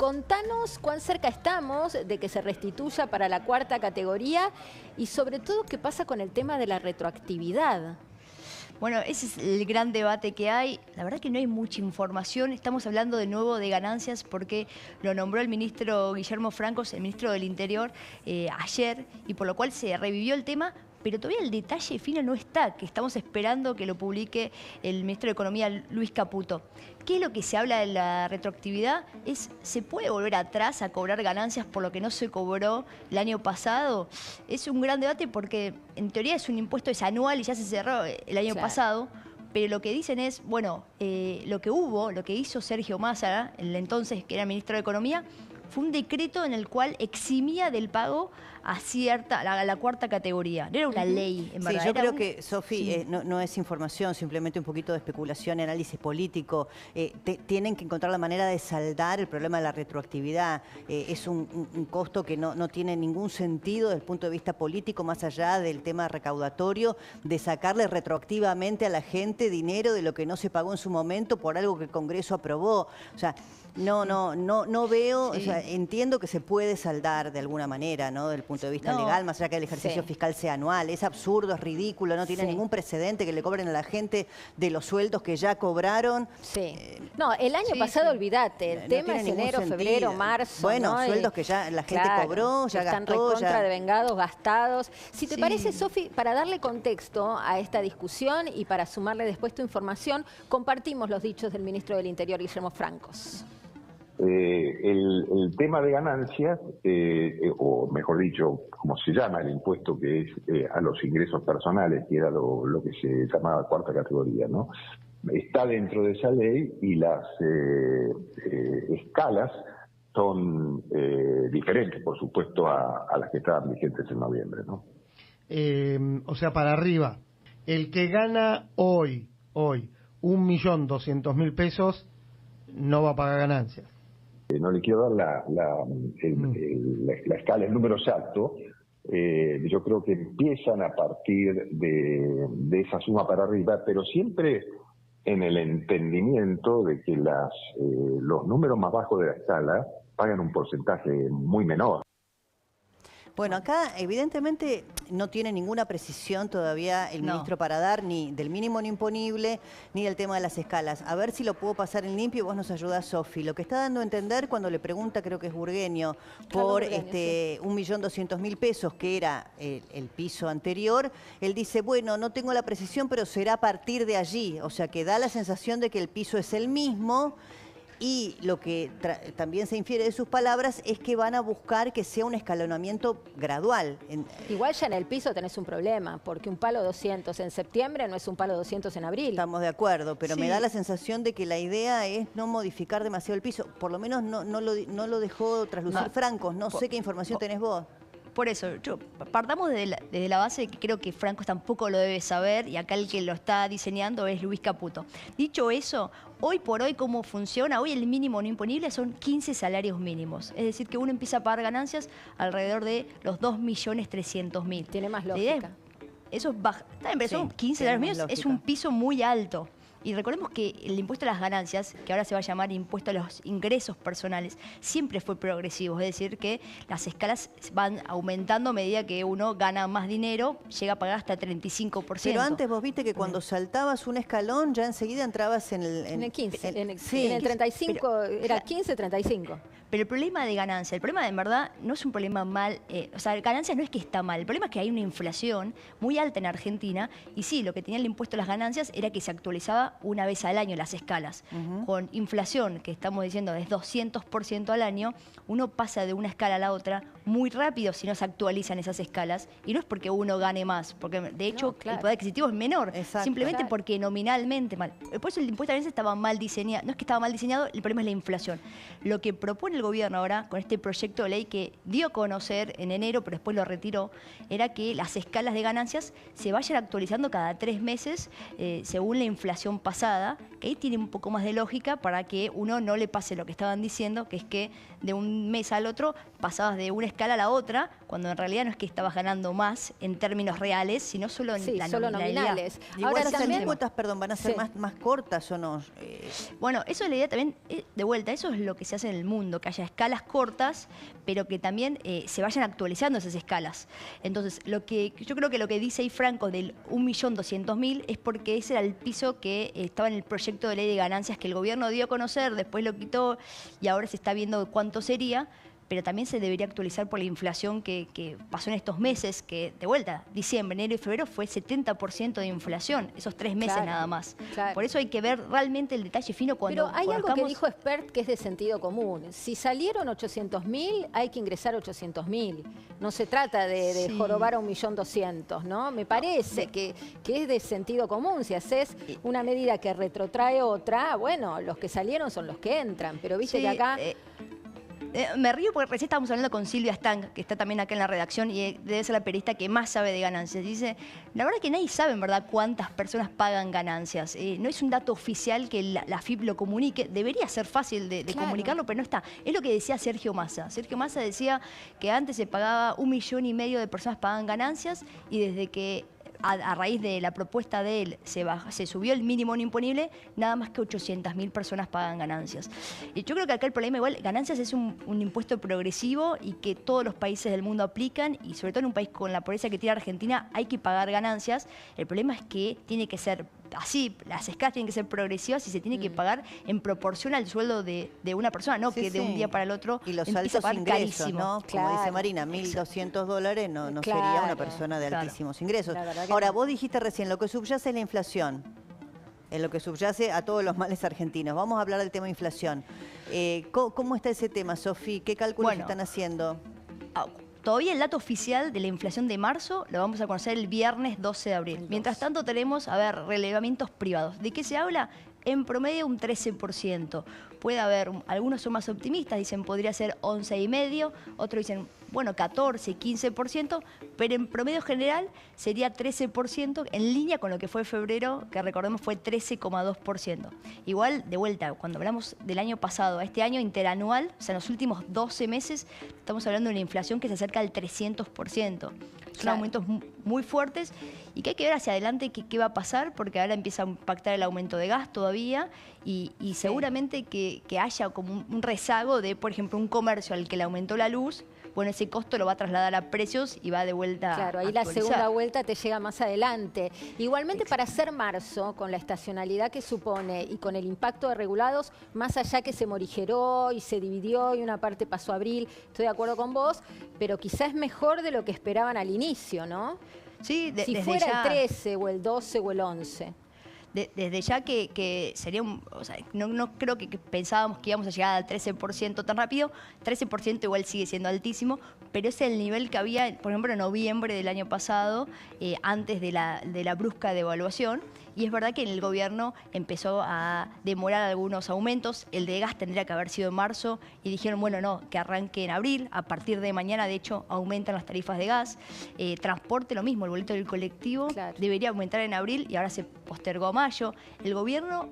contanos cuán cerca estamos de que se restituya para la cuarta categoría y sobre todo qué pasa con el tema de la retroactividad. Bueno, ese es el gran debate que hay. La verdad que no hay mucha información. Estamos hablando de nuevo de ganancias porque lo nombró el ministro Guillermo Francos, el ministro del Interior, ayer, y por lo cual se revivió el tema. Pero todavía el detalle fino no está, que estamos esperando que lo publique el ministro de Economía, Luis Caputo. ¿Qué es lo que se habla de la retroactividad? ¿Se puede volver atrás a cobrar ganancias por lo que no se cobró el año pasado? Es un gran debate porque en teoría es un impuesto es anual y ya se cerró el año pasado. Pero lo que dicen es, bueno, lo que hizo Sergio Massa, el entonces que era ministro de Economía, fue un decreto en el cual eximía del pago a la cuarta categoría. No era una ley, en verdad. Sí, yo creo que, Sofi, no es información, simplemente un poquito de especulación y análisis político. Tienen que encontrar la manera de saldar el problema de la retroactividad. Es un costo que no tiene ningún sentido desde el punto de vista político, más allá del tema recaudatorio, de sacarle retroactivamente a la gente dinero de lo que no se pagó en su momento por algo que el Congreso aprobó. O sea, no veo, o sea, entiendo que se puede saldar de alguna manera, ¿no? Del punto de vista legal, más allá que el ejercicio fiscal sea anual. Es absurdo, es ridículo, no tiene ningún precedente que le cobren a la gente de los sueldos que ya cobraron. No, el año pasado, olvídate, el tema es enero, febrero, marzo. Bueno, sueldos que ya la gente cobró, ya están gastó. Están recontra devengados, gastados. Si te Sí. parece, Sofi, para darle contexto a esta discusión y para sumarle después tu información, compartimos los dichos del ministro del Interior, Guillermo Francos. El tema de ganancias, o mejor dicho, como se llama el impuesto que es a los ingresos personales, que era lo que se llamaba cuarta categoría, ¿no? Está dentro de esa ley y las escalas son diferentes, por supuesto, a las que estaban vigentes en noviembre, ¿no? O sea, para arriba, el que gana hoy 1.200.000 pesos no va a pagar ganancias. No le quiero dar la escala, el número exacto. Yo creo que empiezan a partir de esa suma para arriba, pero siempre en el entendimiento de que los números más bajos de la escala pagan un porcentaje muy menor. Bueno, acá evidentemente no tiene ninguna precisión todavía el ministro para dar ni del mínimo no imponible ni del tema de las escalas. A ver si lo puedo pasar en limpio y vos nos ayudás, Sofi. Lo que está dando a entender cuando le pregunta, creo que es Burgueño, por 1.200.000 pesos, que era el piso anterior, él dice, bueno, no tengo la precisión, pero será a partir de allí. O sea, que da la sensación de que el piso es el mismo. Y lo que también se infiere de sus palabras es que van a buscar que sea un escalonamiento gradual. Igual ya en el piso tenés un problema, porque un palo 200 en septiembre no es un palo 200 en abril. Estamos de acuerdo, pero me da la sensación de que la idea es no modificar demasiado el piso. Por lo menos no lo dejó traslucir Francos. No sé qué información tenés vos. Por eso, partamos desde la base de que creo que Francos tampoco lo debe saber y acá el que lo está diseñando es Luis Caputo. Dicho eso, hoy por hoy, ¿cómo funciona? Hoy el mínimo no imponible son 15 salarios mínimos. Es decir, que uno empieza a pagar ganancias alrededor de los 2.300.000. Tiene más lógica. Eso es baja. Pero son 15 salarios mínimos, es un piso muy alto. Y recordemos que el impuesto a las ganancias, que ahora se va a llamar impuesto a los ingresos personales, siempre fue progresivo. Es decir, que las escalas van aumentando a medida que uno gana más dinero, llega a pagar hasta 35%. Pero antes vos viste que cuando saltabas un escalón, ya enseguida entrabas en el 15. En el 35, era 15, 35. Pero el problema de ganancia, el problema en verdad no es un problema mal, o sea, ganancias no es que está mal, el problema es que hay una inflación muy alta en Argentina y sí, lo que tenía el impuesto a las ganancias era que se actualizaba una vez al año las escalas. Con inflación, que estamos diciendo es 200% al año, uno pasa de una escala a la otra muy rápido si no se actualizan esas escalas y no es porque uno gane más, porque de hecho el poder adquisitivo es menor, simplemente porque nominalmente mal. Por eso el impuesto a las ganancias estaba mal diseñado, no es que estaba mal diseñado, el problema es la inflación. Lo que propone el gobierno ahora con este proyecto de ley que dio a conocer en enero, pero después lo retiró, era que las escalas de ganancias se vayan actualizando cada 3 meses según la inflación pasada, que ahí tiene un poco más de lógica para que uno no le pase lo que estaban diciendo, que es que de un mes al otro pasabas de una escala a la otra, cuando en realidad no es que estabas ganando más en términos reales, sino solo en la solo nominalidad. nominales. Igual Ahora esas también, alícuotas, perdón, van a ser Sí. más cortas o no. Bueno, eso es la idea también, de vuelta, eso es lo que se hace en el mundo, que haya escalas cortas, pero que también se vayan actualizando esas escalas. Entonces, yo creo que lo que dice ahí Franco del 1.200.000 es porque ese era el piso que estaba en el proyecto de ley de ganancias que el gobierno dio a conocer, después lo quitó y ahora se está viendo cuánto sería. Pero también se debería actualizar por la inflación que pasó en estos meses, que de vuelta, diciembre, enero y febrero fue 70% de inflación, esos 3 meses Claro, nada más. claro. Por eso hay que ver realmente el detalle fino cuando pero hay algo que conozcamos- dijo Expert que es de sentido común. Si salieron 800.000, hay que ingresar 800.000. No se trata de Sí. jorobar a 1.200.000, ¿no? Me parece que es de sentido común. Si haces una medida que retrotrae otra, bueno, los que salieron son los que entran. Pero viste Sí, que acá... me río porque recién estábamos hablando con Silvia Stang, que está también acá en la redacción y debe ser la periodista que más sabe de ganancias. Dice, la verdad que nadie sabe en verdad cuántas personas pagan ganancias. No es un dato oficial que la AFIP lo comunique. Debería ser fácil de Claro. comunicarlo, pero no está. Es lo que decía Sergio Massa. Sergio Massa decía que antes se pagaba 1,5 millones de personas pagaban ganancias y desde que a raíz de la propuesta de él se subió el mínimo no imponible, nada más que 800.000 personas pagan ganancias. Y yo creo que acá el problema igual, ganancias es un impuesto progresivo y que todos los países del mundo aplican y sobre todo en un país con la pobreza que tiene Argentina hay que pagar ganancias. El problema es que tiene que ser así, las escalas tienen que ser progresivas y se tiene que pagar en proporción al sueldo de una persona, no Sí, que de un sí. día para el otro Y los empieza a altos pagar ingresos, carísimo. ¿no? Como Claro. dice Marina, $1.200 no sería Claro, una persona de claro. altísimos ingresos. La verdad que Ahora, no. vos dijiste recién, lo que subyace es la inflación. En lo que subyace a todos los males argentinos. Vamos a hablar del tema inflación. ¿Cómo está ese tema, Sofi? ¿Qué cálculos Bueno. están haciendo? Todavía el dato oficial de la inflación de marzo lo vamos a conocer el viernes 12 de abril. Mientras tanto tenemos, relevamientos privados. ¿De qué se habla? En promedio un 13%. Puede haber, algunos son más optimistas, dicen podría ser 11,5%, otros dicen, bueno, 14, 15%, pero en promedio general sería 13%, en línea con lo que fue febrero, que recordemos fue 13,2%. Igual, de vuelta, cuando hablamos del año pasado a este año interanual, o sea, en los últimos 12 meses, estamos hablando de una inflación que se acerca al 300%. Son Claro. aumentos muy fuertes y que hay que ver hacia adelante qué va a pasar, porque ahora empieza a impactar el aumento de gas todavía y seguramente que haya como un rezago de, por ejemplo, un comercio al que le aumentó la luz, bueno, ese costo lo va a trasladar a precios y va de vuelta Claro, a ahí la actualizar. segunda vuelta te llega más adelante. Igualmente para hacer marzo, con la estacionalidad que supone y con el impacto de regulados, más allá que se morigeró y se dividió y una parte pasó a abril, estoy de acuerdo con vos, pero quizás es mejor de lo que esperaban al inicio, ¿no? Sí, Si desde fuera ya, el 13 o el 12 o el 11. desde ya que sería o sea, no creo que pensábamos que íbamos a llegar al 13% tan rápido. 13% igual sigue siendo altísimo, pero es el nivel que había, por ejemplo, en noviembre del año pasado, antes de la brusca devaluación. Y es verdad que en el gobierno empezó a demorar algunos aumentos. El de gas tendría que haber sido en marzo y dijeron, bueno, no, que arranque en abril. A partir de mañana, de hecho, aumentan las tarifas de gas. Transporte, lo mismo, el boleto del colectivo Claro. debería aumentar en abril y ahora se postergó a mayo. El gobierno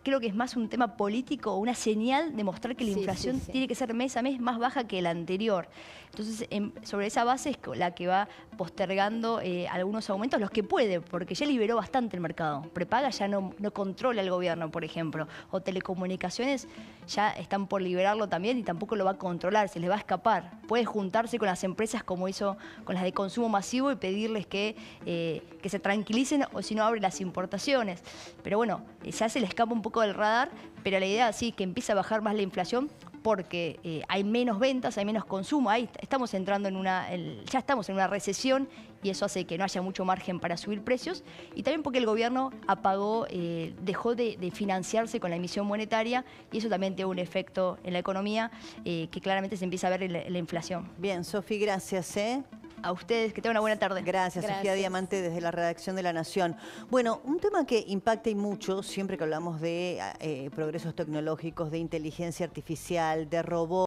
creo que es más un tema político o una señal de mostrar que la Sí, inflación sí, sí. tiene que ser mes a mes más baja que la anterior. Entonces, sobre esa base es la que va postergando algunos aumentos, los que puede, porque ya liberó bastante el mercado. Prepaga ya no controla el gobierno, por ejemplo, o telecomunicaciones ya están por liberarlo también y tampoco lo va a controlar, se les va a escapar. Puede juntarse con las empresas como hizo con las de consumo masivo y pedirles que se tranquilicen o si no abre las importaciones. Pero bueno, ya se le escapa un poco del radar, pero la idea sí que empieza a bajar más la inflación porque hay menos ventas, hay menos consumo, ahí estamos entrando ya estamos en una recesión y eso hace que no haya mucho margen para subir precios y también porque el gobierno dejó de financiarse con la emisión monetaria y eso también tiene un efecto en la economía que claramente se empieza a ver en la inflación. Bien, Sofi, gracias. A ustedes, que tengan una buena tarde. Gracias, Sofía Gracias. Diamante, desde la redacción de La Nación. Bueno, un tema que impacta y mucho, siempre que hablamos de progresos tecnológicos, de inteligencia artificial, de robots.